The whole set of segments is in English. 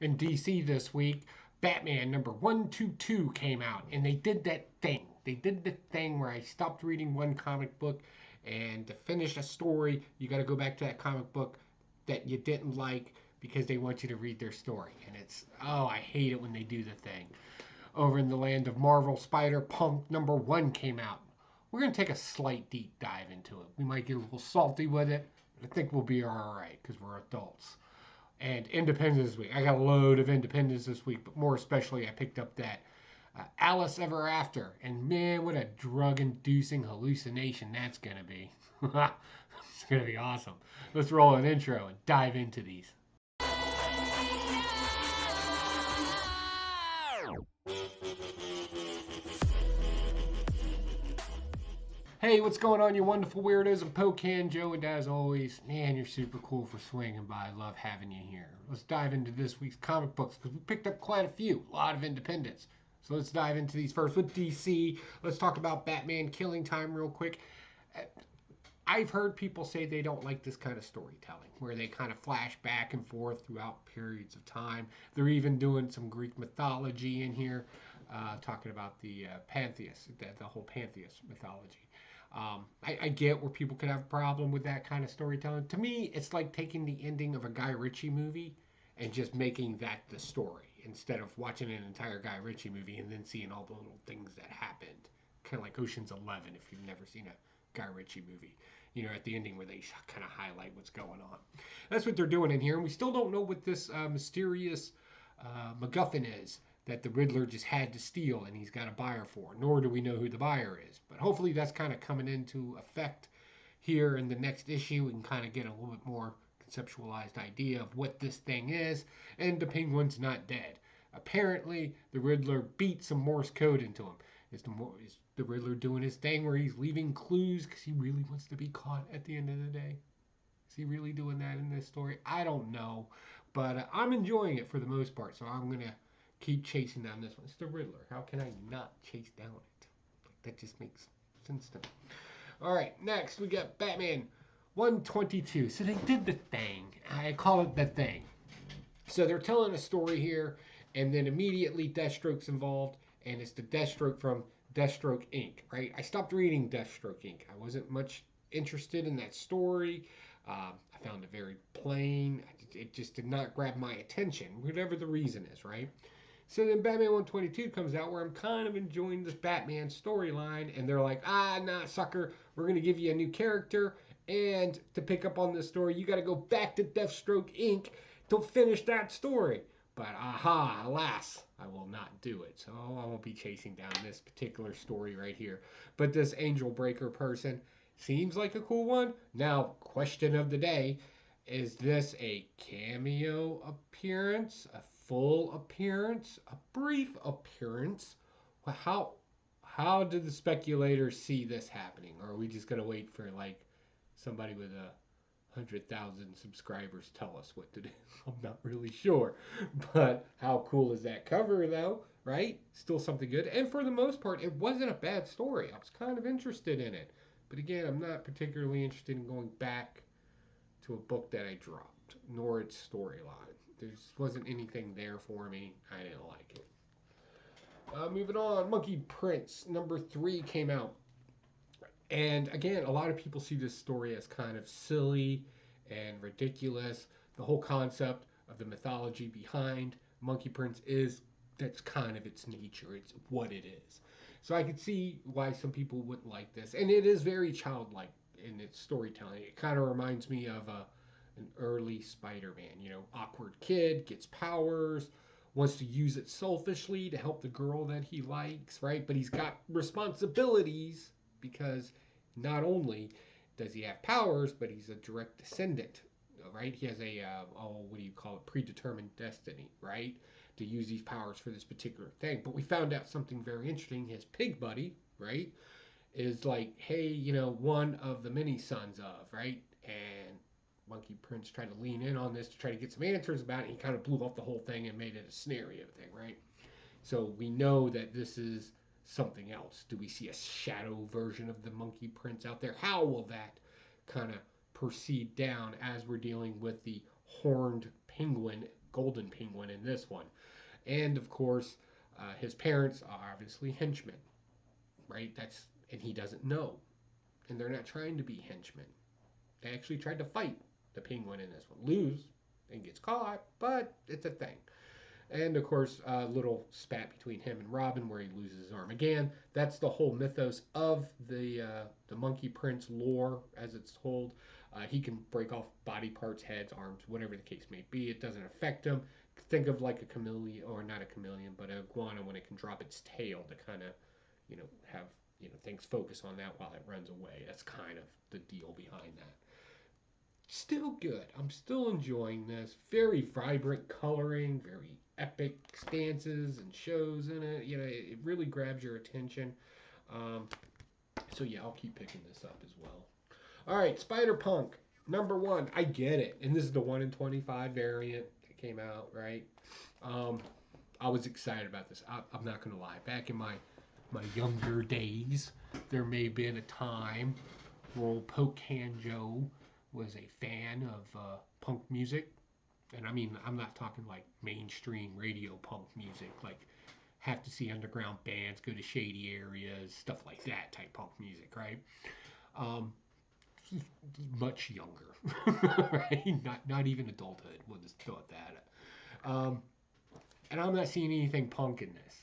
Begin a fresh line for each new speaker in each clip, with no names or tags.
In DC this week, Batman number 122 came out, and they did that thing. They did the thing where I stopped reading one comic book, and to finish a story, you got to go back to that comic book that you didn't like because they want you to read their story. And it's, oh, I hate it when they do the thing. Over in the land of Marvel, Spider-Punk number 1 came out. We're going to take a slight deep dive into it. We might get a little salty with it, but I think we'll be all right because we're adults. And Independence Week. I got a load of Independence this week, but more especially, I picked up that Alice Ever After. And man, what a drug inducing hallucination that's going to be. It's going to be awesome. Let's roll an intro and dive into these. Hey, what's going on, you wonderful weirdos? I'm Pocan Joe, and as always, man, you're super cool for swinging by. I love having you here. Let's dive into this week's comic books because we picked up quite a few, a lot of independents. So let's dive into these first with DC. Let's talk about Batman Killing Time real quick. I've heard people say they don't like this kind of storytelling where they kind of flash back and forth throughout periods of time. They're even doing some Greek mythology in here, talking about the Pantheist, the whole Pantheist mythology. I get where people could have a problem with that kind of storytelling. To me, it's like taking the ending of a Guy Ritchie movie and just making that the story instead of watching an entire Guy Ritchie movie and then seeing all the little things that happened. Kind of like Ocean's 11 if you've never seen a Guy Ritchie movie. You know, at the ending where they kind of highlight what's going on. That's what they're doing in here. And we still don't know what this mysterious MacGuffin is that the Riddler just had to steal and he's got a buyer for, nor do we know who the buyer is. But hopefully that's kind of coming into effect here in the next issue. We can kind of get a little bit more conceptualized idea of what this thing is, and the Penguin's not dead. Apparently, the Riddler beat some Morse code into him. Is the Riddler doing his thing where he's leaving clues because he really wants to be caught at the end of the day? Is he really doing that in this story? I don't know, but I'm enjoying it for the most part, so I'm going to keep chasing down this one. It's the Riddler. How can I not chase down it? Like, that just makes sense to me. All right, next we got Batman 122. So they did the thing. I call it the thing. So they're telling a story here, and then immediately Deathstroke's involved, and it's the Deathstroke from Deathstroke Inc., right? I stopped reading Deathstroke Inc. I wasn't much interested in that story. I found it very plain. It just did not grab my attention, whatever the reason is, right? So then Batman 122 comes out where I'm kind of enjoying this Batman storyline, and they're like, nah, sucker, we're going to give you a new character, and to pick up on this story, you got to go back to Deathstroke Inc. to finish that story. But alas, I will not do it. So I won't be chasing down this particular story right here. But this Angel Breaker person seems like a cool one. Now, question of the day, is this a cameo appearance, a full appearance, a brief appearance? How do the speculators see this happening? Or are we just gonna wait for like somebody with 100,000 subscribers tell us what to do? I'm not really sure, but how cool is that cover though? Right? Still something good, and for the most part, it wasn't a bad story. I was kind of interested in it, but again, I'm not particularly interested in going back to a book that I dropped, nor its storyline. There wasn't anything there for me. I didn't like it. Moving on, Monkey Prince number 3 came out. And again, a lot of people see this story as kind of silly and ridiculous. The whole concept of the mythology behind Monkey Prince is that's kind of its nature. It's what it is. So I could see why some people wouldn't like this. And it is very childlike in its storytelling. It kind of reminds me of an early Spider-Man. You know, awkward kid, gets powers, wants to use it selfishly to help the girl that he likes, right? But he's got responsibilities because not only does he have powers, but he's a direct descendant, right? He has a, what do you call it, predetermined destiny, right? To use these powers for this particular thing. But we found out something very interesting. His pig buddy, right, is like, hey, you know, one of the many sons of, right? And Monkey Prince tried to lean in on this to try to get some answers about it. He kind of blew off the whole thing and made it a scenario thing, right? So we know that this is something else. Do we see a shadow version of the Monkey Prince out there? How will that kind of proceed down as we're dealing with the horned penguin Golden Penguin in this one. And of course, his parents are obviously henchmen, right? And he doesn't know. And they're not trying to be henchmen. They actually tried to fight the Penguin in this one. Lose and gets caught, but it's a thing. And of course, a little spat between him and Robin where he loses his arm. Again, that's the whole mythos of the Monkey Prince lore as it's told. He can break off body parts, heads, arms, whatever the case may be. It doesn't affect him. Think of like a chameleon, or not a chameleon, but a iguana when it can drop its tail to kind of, have things focus on that while it runs away. That's kind of the deal behind that. Still good. I'm still enjoying this. Very vibrant coloring, very epic stances and shows in it. It really grabs your attention. So yeah, I'll keep picking this up as well. All right, Spider-Punk, #1. I get it. And this is the 1 in 25 variant that came out, right? I was excited about this. I'm not going to lie. Back in my younger days, there may have been a time where old Poke Can Joe was a fan of punk music. And I mean, I'm not talking like mainstream radio punk music, like have to see underground bands, go to shady areas, stuff like that type punk music, right? Much younger, right? Not even adulthood. We'll just throw it that. And I'm not seeing anything punk in this.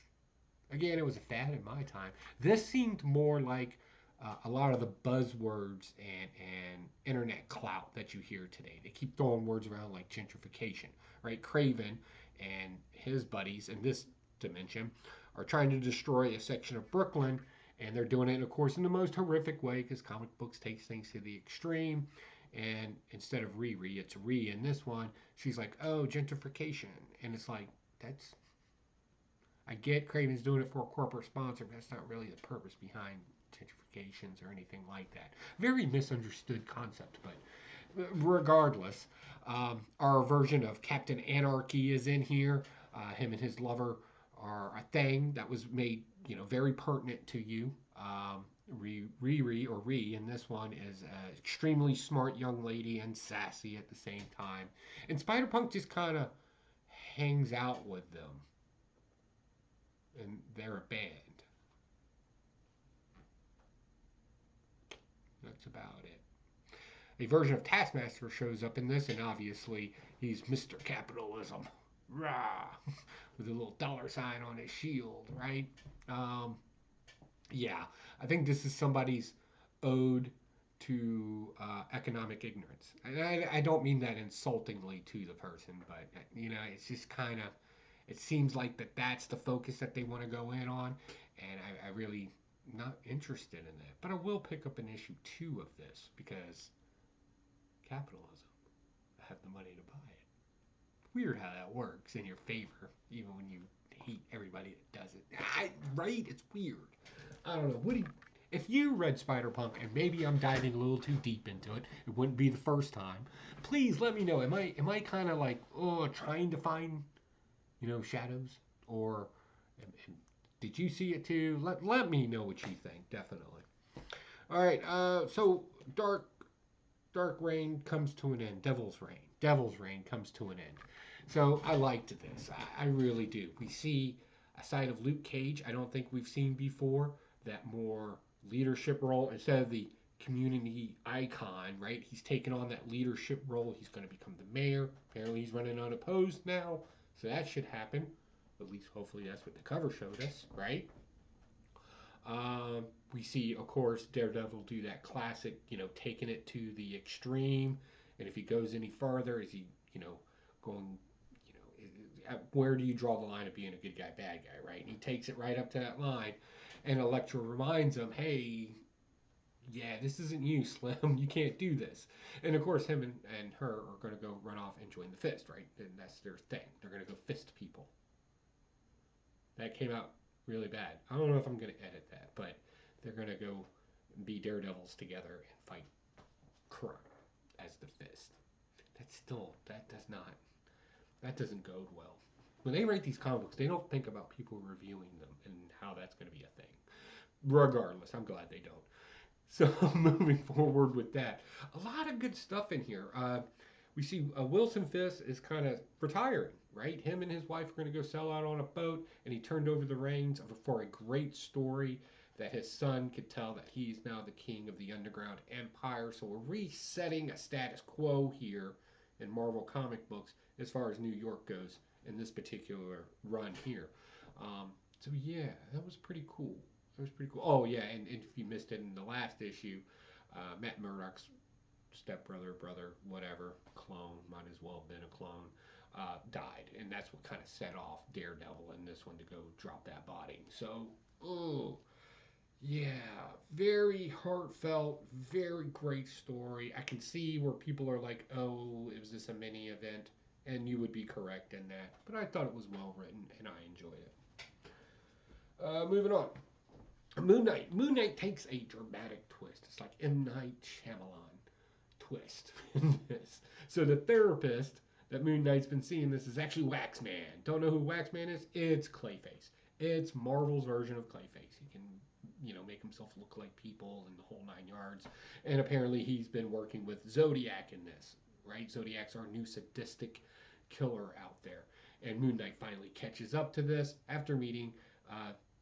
Again, it was a fad in my time. This seemed more like a lot of the buzzwords and internet clout that you hear today. They keep throwing words around like gentrification, right? Craven and his buddies in this dimension are trying to destroy a section of Brooklyn, and they're doing it, of course, in the most horrific way because comic books take things to the extreme. And instead of Riri, it's Ree in this one. She's like, oh, gentrification. And it's like, I get Craven's doing it for a corporate sponsor, but that's not really the purpose behind gentrifications or anything like that. Very misunderstood concept, but regardless, our version of Captain Anarchy is in here. Him and his lover are a thing that was made, very pertinent to you. Riri in this one is an extremely smart young lady and sassy at the same time. And Spider-Punk just kind of hangs out with them. And they're a band. That's about it. A version of Taskmaster shows up in this, and obviously he's Mr. Capitalism. Rah! With a little $sign on his shield, right? Yeah, I think this is somebody's ode to economic ignorance. And I don't mean that insultingly to the person, but, it's just kind of, it seems like that's the focus that they want to go in on, and I really not interested in that. But I will pick up an issue 2 of this because capitalism. I have the money to buy it. Weird how that works in your favor, even when you hate everybody that does it. Right? It's weird. I don't know. If you read Spider-Punk, and maybe I'm diving a little too deep into it, it wouldn't be the first time. Please let me know. Am I kind of like trying to find shadows, or did you see it too? Let me know what you think, definitely. All right, so Dark Reign comes to an end. Devil's Reign comes to an end. So I liked this. I really do. We see a side of Luke Cage I don't think we've seen before. That more leadership role instead of the community icon, right? He's taken on that leadership role. He's going to become the mayor. Apparently he's running unopposed now. So that should happen. At least hopefully that's what the cover showed us, right? We see, of course, Daredevil do that classic, taking it to the extreme. And if he goes any further, is he, going, where do you draw the line of being a good guy, bad guy, right? And he takes it right up to that line. And Elektra reminds him, hey, yeah, this isn't you, Slim. You can't do this. And of course, him and her are going to go run off and join the Fist, right? And that's their thing. They're going to go fist people. That came out really bad. I don't know if I'm going to edit that, but they're going to go be daredevils together and fight crime as the Fist. That doesn't bode well. When they write these comic books, they don't think about people reviewing them and how that's going to be a thing. Regardless, I'm glad they don't. So moving forward with that, a lot of good stuff in here. We see Wilson Fisk is kind of retiring, right? Him and his wife are going to go sell out on a boat, and he turned over the reins for a great story that his son could tell that he's now the king of the underground empire. So we're resetting a status quo here in Marvel comic books as far as New York goes in this particular run here. So yeah, that was pretty cool. That was pretty cool. Oh yeah, and if you missed it in the last issue, Matt Murdock's stepbrother, brother, whatever, clone, might as well have been a clone, died. And that's what kind of set off Daredevil in this one to go drop that body. So, oh, yeah, very heartfelt, very great story. I can see where people are like, oh, is this a mini event? And you would be correct in that. But I thought it was well written and I enjoyed it. Moving on. Moon Knight. Moon Knight takes a dramatic twist. It's like M. Night Shyamalan twist in this. So the therapist that Moon Knight's been seeing this is actually Waxman. Don't know who Waxman is? It's Clayface. It's Marvel's version of Clayface. He can, make himself look like people and the whole 9 yards. And apparently he's been working with Zodiac in this, right? Zodiac's our new sadistic killer out there. And Moon Knight finally catches up to this after meeting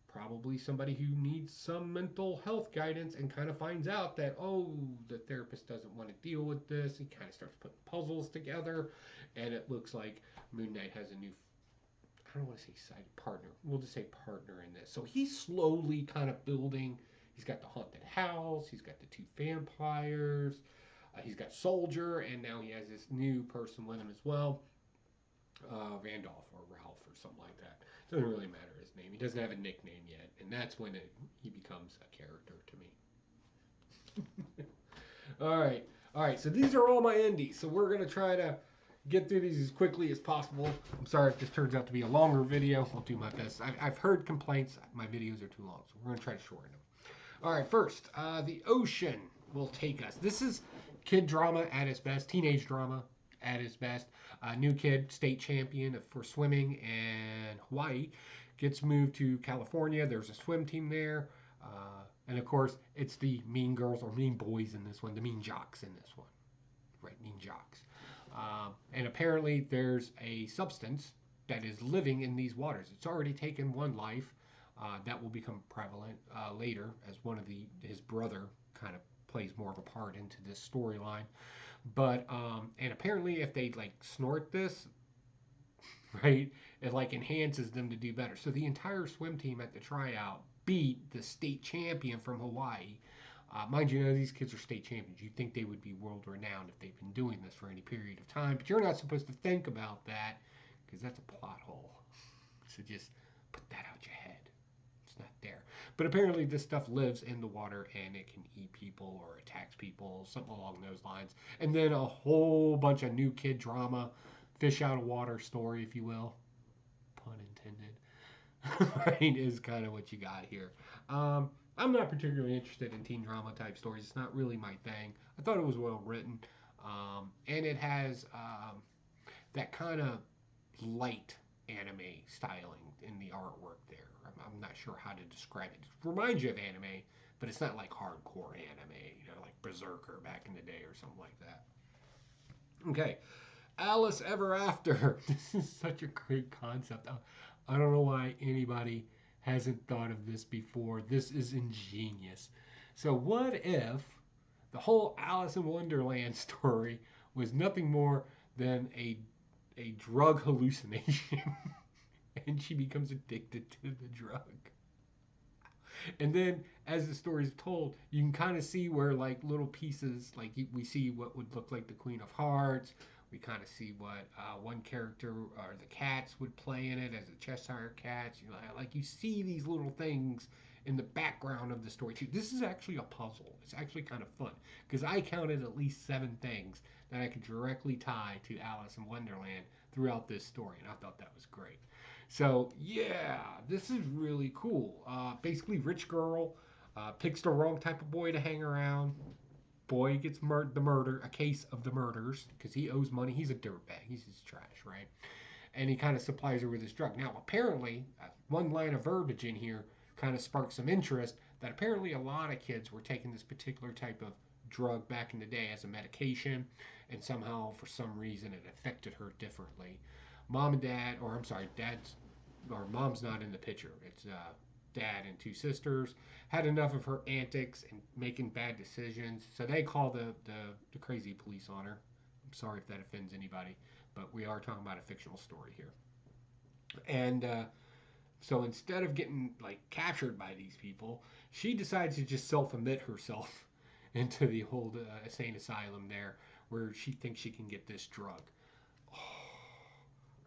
probably somebody who needs some mental health guidance and kind of finds out that, oh, the therapist doesn't want to deal with this. He kind of starts putting puzzles together, and it looks like Moon Knight has a new, I don't want to say side partner. We'll just say partner in this. So he's slowly kind of building. He's got the haunted house. He's got the 2 vampires. He's got Soldier, and now he has this new person with him as well. Randolph or Ralph or something like that. Doesn't really matter his name. He doesn't have a nickname yet, and that's when he becomes a character to me. All right. So these are all my indies. So we're gonna try to get through these as quickly as possible. I'm sorry if this turns out to be a longer video. I'll do my best. I've heard complaints my videos are too long, so we're gonna try to shorten them. All right. First, The Ocean Will Take Us. This is kid drama at its best, teenage drama at its best. New kid, state champion for swimming in Hawaii, gets moved to California. There's a swim team there. And of course, it's the mean girls or mean boys in this one, the mean jocks in this one. Right, mean jocks. And apparently, there's a substance that is living in these waters. It's already taken one life that will become prevalent later as his brother kind of plays more of a part into this storyline. But and apparently if they like snort this, right, it like enhances them to do better. So the entire swim team at the tryout beat the state champion from Hawaii. Mind you, these kids are state champions. You'd think they would be world renowned if they've been doing this for any period of time, but you're not supposed to think about that because that's a plot hole. So just put that out your head. It's not there. But apparently this stuff lives in the water and it can eat people or attacks people, something along those lines. And then a whole bunch of new kid drama, fish out of water story, if you will. Pun intended. Right, is kind of what you got here. I'm not particularly interested in teen drama type stories. It's not really my thing. I thought it was well written. And it has that kind of light anime styling in the artwork there. I'm not sure how to describe it. It reminds you of anime, but it's not like hardcore anime, like Berserker back in the day or something like that. Okay, Alice Ever After. This is such a great concept. I don't know why anybody hasn't thought of this before. This is ingenious. So what if the whole Alice in Wonderland story was nothing more than a drug hallucination? And she becomes addicted to the drug. And then as the story is told, you can kind of see where like little pieces, like we see what would look like the Queen of Hearts. We kind of see what one character or the cats would play in it as the Cheshire Cats. Like you see these little things in the background of the story too. This is actually a puzzle. It's actually kind of fun because I counted at least 7 things that I could directly tie to Alice in Wonderland throughout this story, and I thought that was great. So yeah, this is really cool. Basically, rich girl picks the wrong type of boy to hang around. Boy gets a case of the murders because he owes money. He's a dirtbag. He's just trash, right? And he kind of supplies her with his drug. Now, apparently, one line of verbiage in here kind of sparked some interest that apparently a lot of kids were taking this particular type of drug back in the day as a medication, and somehow, for some reason, it affected her differently. Mom and dad, or I'm sorry, dad's or mom's not in the picture. It's dad and two sisters had enough of her antics and making bad decisions, so they call the crazy police on her. I'm sorry if that offends anybody, but we are talking about a fictional story here. And so instead of getting like captured by these people, she decides to just self-admit herself into the whole insane asylum there, where she thinks she can get this drug.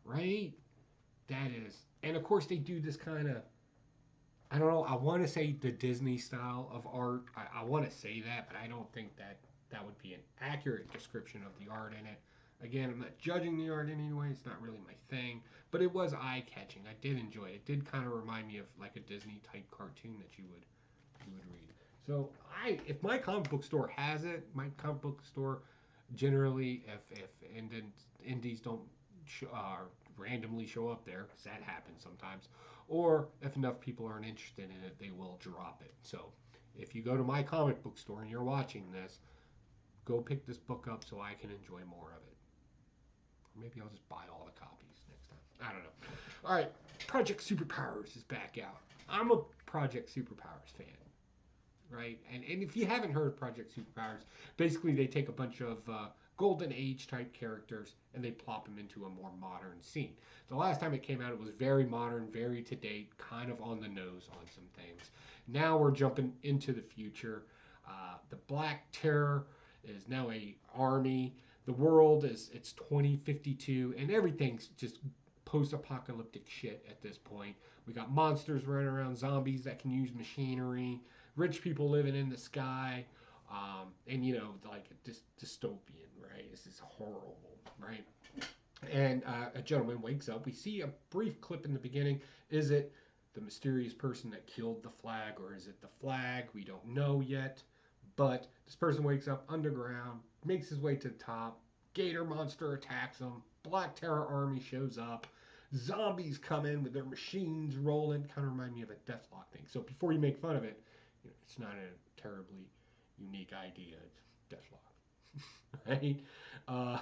Right? That is, and of course they do this kind of, I don't know. I want to say the Disney style of art. I want to say that, but I don't think that that would be an accurate description of the art in it. Again, I'm not judging the art in any way. It's not really my thing, but it was eye catching. I did enjoy it. It did kind of remind me of like a Disney type cartoon that you would read. So if my comic book store has it, my comic book store generally, if indies don't randomly show up there, because that happens sometimes, or if enough people aren't interested in it, they will drop it. So if you go to my comic book store and you're watching this, go pick this book up so I can enjoy more of it. Or maybe I'll just buy all the copies next time. I don't know. All right, Project Superpowers is back out. I'm a Project Superpowers fan, right? And if you haven't heard of Project Superpowers, basically they take a bunch of Golden Age type characters and they plop them into a more modern scene. The last time it came out, it was very modern, very to date, kind of on the nose on some things. Now we're jumping into the future. The Black Terror is now a army. The world is it's 2052 and everything's just post-apocalyptic shit at this point. We got monsters running around, zombies that can use machinery, rich people living in the sky, and you know, like dystopian, right? This is horrible, right? And a gentleman wakes up. We see a brief clip in the beginning. Is it the mysterious person that killed the flag, or is it the flag? We don't know yet. But this person wakes up underground, makes his way to the top. Gator monster attacks him. Black Terror army shows up. Zombies come in with their machines rolling. Kind of remind me of a Deathlock thing. So before you make fun of it, you know, it's not a terribly unique idea. It's Deathlock, right?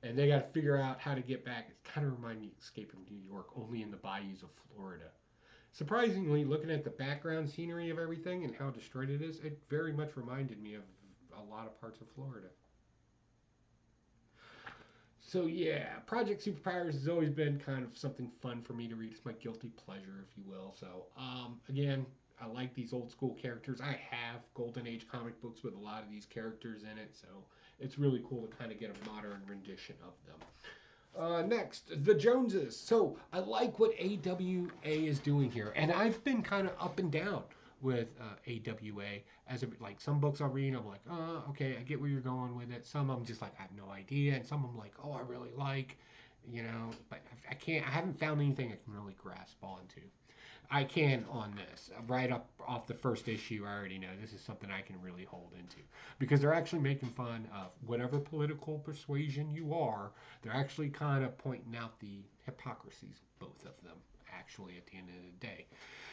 And they got to figure out how to get back. It kind of reminds me of Escaping New York, only in the bayous of Florida. Surprisingly, looking at the background scenery of everything and how destroyed it is, it very much reminded me of a lot of parts of Florida. So yeah, Project Superpowers has always been kind of something fun for me to read. It's my guilty pleasure, if you will. So again, I like these old school characters. I have Golden Age comic books with a lot of these characters in it, so it's really cool to kind of get a modern rendition of them. Next, the Joneses. So I like what AWA is doing here, and I've been kind of up and down with AWA. As like some books I'll read, I'm like, oh, okay, I get where you're going with it. Some I'm just like, I have no idea, and some I'm like, oh, I really like, you know. But I haven't found anything I can really grasp onto. I can on this. Right up off the first issue, I already know this is something I can really hold into. Because they're actually making fun of whatever political persuasion you are. They're actually kind of pointing out the hypocrisies of both of them, actually, at the end of the day.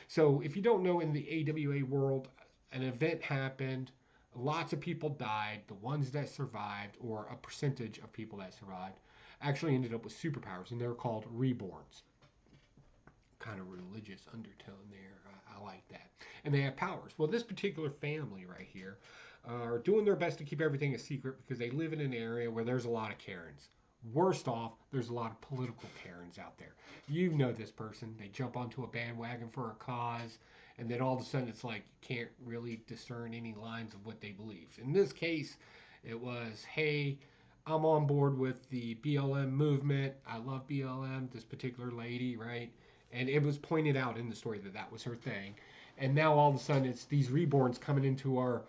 So if you don't know, in the AWA world, an event happened. Lots of people died. The ones that survived, or a percentage of people that survived, actually ended up with superpowers, and they're called reborns. Kind of religious undertone there. I like that. And they have powers. Well, this particular family right here are doing their best to keep everything a secret because they live in an area where there's a lot of Karens. Worst off, there's a lot of political Karens out there. You know this person. They jump onto a bandwagon for a cause, and then all of a sudden it's like you can't really discern any lines of what they believe. In this case, it was, hey, I'm on board with the BLM movement. I love BLM, this particular lady, right? And it was pointed out in the story that that was her thing. And now all of a sudden it's these reborns coming into our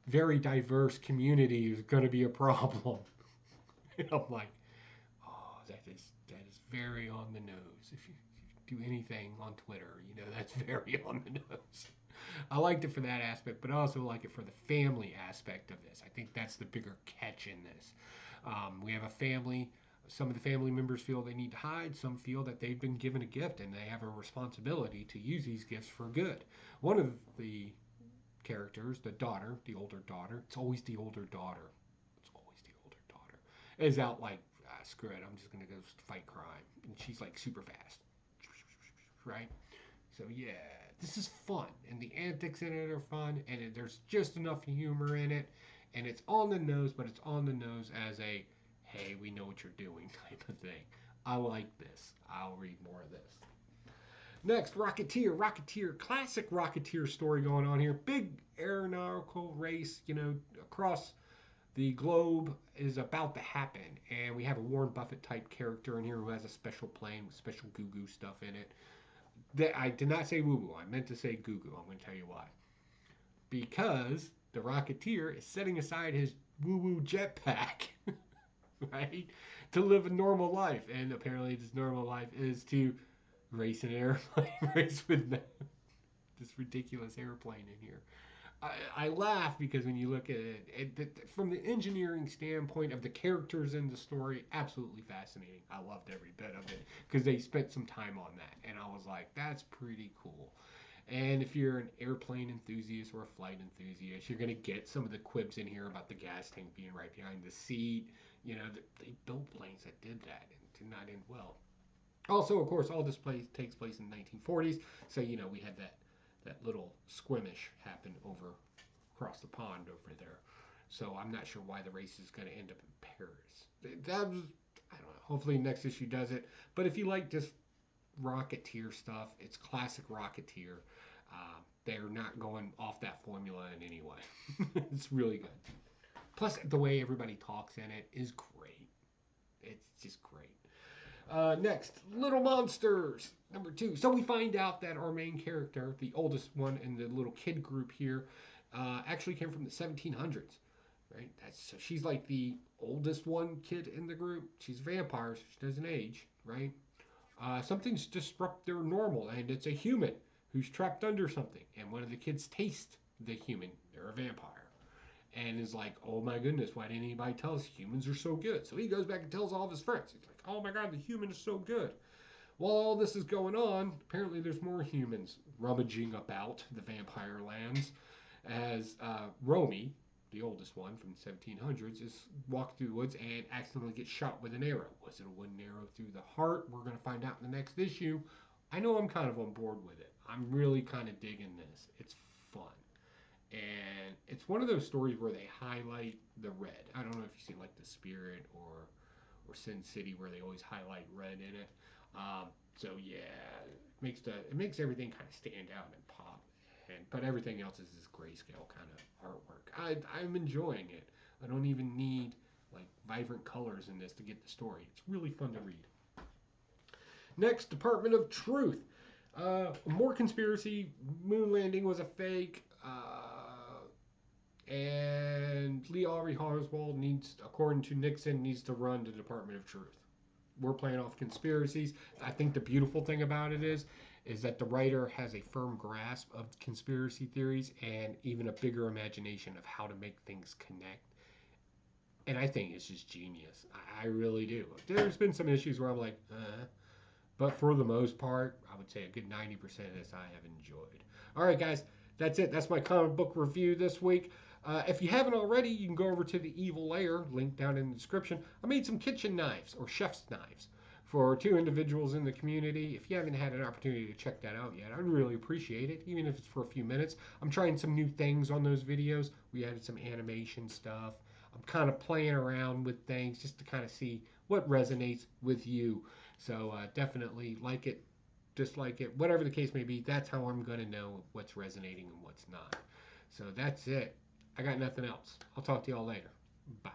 very diverse community is going to be a problem. And I'm like, oh, that is very on the nose. If you do anything on Twitter, you know, that's very on the nose. I liked it for that aspect, but I also like it for the family aspect of this. I think that's the bigger catch in this. We have a family. Some of the family members feel they need to hide. Some feel that they've been given a gift and they have a responsibility to use these gifts for good. One of the characters, the daughter, the older daughter, it's always the older daughter. It's always the older daughter, is out like screw it, I'm just gonna go fight crime. And she's like super fast, right? So yeah, this is fun, and the antics in it are fun, and there's just enough humor in it, and it's on the nose, but it's on the nose as a, hey, we know what you're doing type of thing. I like this. I'll read more of this. Next, Rocketeer. Rocketeer, classic Rocketeer story going on here. Big aeronautical race, across the globe is about to happen, and we have a Warren Buffett type character in here who has a special plane with special goo goo stuff in it. I did not say woo woo. I meant to say goo goo. I'm going to tell you why. Because the Rocketeer is setting aside his woo woo jetpack, right, to live a normal life, and apparently this normal life is to race an airplane race with this ridiculous airplane in here. I laugh because when you look at it, from the engineering standpoint of the characters in the story, absolutely fascinating. I loved every bit of it because they spent some time on that, and I was like, that's pretty cool. And if you're an airplane enthusiast or a flight enthusiast, you're going to get some of the quibs in here about the gas tank being right behind the seat. They built planes that did that and did not end well. Also, of course, all this takes place in the 1940s, so we had that little squimish happen over across the pond over there. So I'm not sure why the race is going to end up in Paris. That was, I don't know. Hopefully next issue does it. But if you like just Rocketeer stuff, it's classic Rocketeer. They're not going off that formula in any way. It's really good. Plus, the way everybody talks in it is great. It's just great. Next, Little Monsters, number 2. So we find out that our main character, the oldest one in the little kid group here, actually came from the 1700s, right? So she's like the oldest one kid in the group. She's a vampire, so she doesn't age, right? Something's disrupt their normal, and it's a human who's trapped under something. And one of the kids tastes the human. They're a vampire. And is like, oh my goodness, why didn't anybody tell us humans are so good? So he goes back and tells all of his friends. He's like, oh my god, the human is so good. While all this is going on, apparently there's more humans rummaging about the vampire lands as Romy, the oldest one from the 1700s, is walked through the woods and accidentally gets shot with an arrow. Was it a wooden arrow through the heart? We're going to find out in the next issue. I know I'm kind of on board with it. I'm really kind of digging this. It's fun. And it's one of those stories where they highlight the red. I don't know if you've seen like The Spirit or Sin City where they always highlight red in it. So yeah, it makes everything kind of stand out and pop. But everything else is this grayscale kind of artwork. I'm enjoying it. I don't even need like vibrant colors in this to get the story. It's really fun to read. Next, Department of Truth. More conspiracy. Moon landing was a fake. And Lee Harvey Oswald needs, according to Nixon, needs to run the Department of Truth. We're playing off conspiracies. I think the beautiful thing about it is that the writer has a firm grasp of conspiracy theories and even a bigger imagination of how to make things connect. And I think it's just genius. I really do. There's been some issues where I'm like, but for the most part, I would say a good 90% of this I have enjoyed. All right, guys, that's it. That's my comic book review this week. If you haven't already, you can go over to the Evil Lair, link down in the description. I made some kitchen knives, or chef's knives, for 2 individuals in the community. If you haven't had an opportunity to check that out yet, I'd really appreciate it, even if it's for a few minutes. I'm trying some new things on those videos. We added some animation stuff. I'm kind of playing around with things just to kind of see what resonates with you. So definitely like it, dislike it, whatever the case may be. That's how I'm going to know what's resonating and what's not. So that's it. I got nothing else. I'll talk to y'all later. Bye.